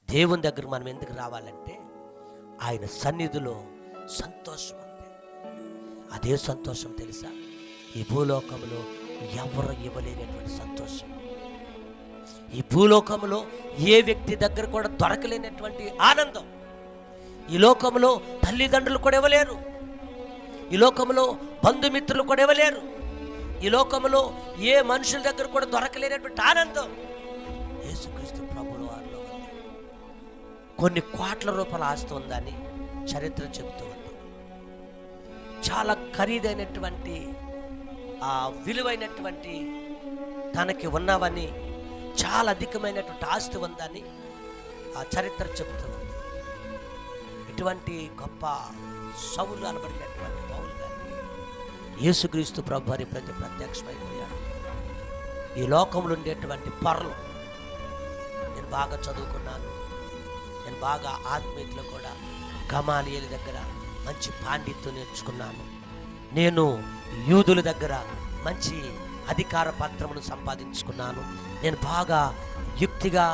దేవుని దగ్గర మనం ఎందుకు రావాలంటే ఆయన సన్నిధిలో సంతోషం ఉంది. అదే సంతోషం తెలుసా, ఈ భూలోకంలో ఎవరు ఇవ్వలేనటువంటి సంతోషం. ఈ భూలోకంలో ఏ వ్యక్తి దగ్గర కూడా దొరకలేనటువంటి ఆనందం ఈ లోకంలో తల్లిదండ్రులు కూడా ఇవ్వలేరు, ఈ లోకంలో బంధుమిత్రులు కూడా ఇవ్వలేరు, ఈ లోకంలో ఏ మనుషుల దగ్గర కూడా దొరకలేనటువంటి ఆనందం యేసుక్రీస్తు ప్రభువు వారిలో ఉంది. కొన్ని కోట్ల రూపాయల ఆస్తి ఉందని చరిత్ర చెబుతూ ఉంది. చాలా ఖరీదైనటువంటి విలువైనటువంటి తనకి ఉన్నవని, చాలా అధికమైనటువంటి ఆస్తి ఉందని ఆ చరిత్ర చెబుతూ ఉంది. ఇటువంటి గొప్ప సౌలు అనబడినటువంటి పౌలు గారు యేసుక్రీస్తు ప్రభు వారి ప్రతి ప్రత్యక్షమైపోయాడు. ఈ లోకంలో ఉండేటువంటి పొరలు, నేను బాగా చదువుకున్నాను, నేను బాగా ఆత్మీయతలో కూడా గమాలియేలు దగ్గర మంచి పాండిత్యం నేర్చుకున్నాను, నేను యూదుల దగ్గర మంచి అధికార పత్రమును సంపాదించుకున్నాను, నేను బాగా యుక్తిగా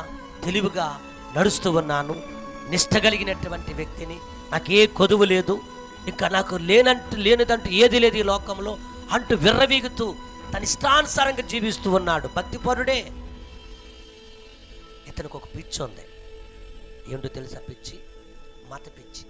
తెలివిగా నడుస్తూ ఉన్నాను, నిష్ట కలిగినటువంటి వ్యక్తిని, నాకు ఏ కొదువు లేదు, ఇంకా నాకు లేనిదంటూ ఏది లేదు ఈ లోకంలో అంటూ విర్రవీగుతూ తన ఇష్టానుసారంగా జీవిస్తూ ఉన్నాడు. భక్తిపరుడే. ఇతనికి ఒక పిచ్చి ఉంది. ఏంటో తెలుసా పిచ్చి? మత పిచ్చి.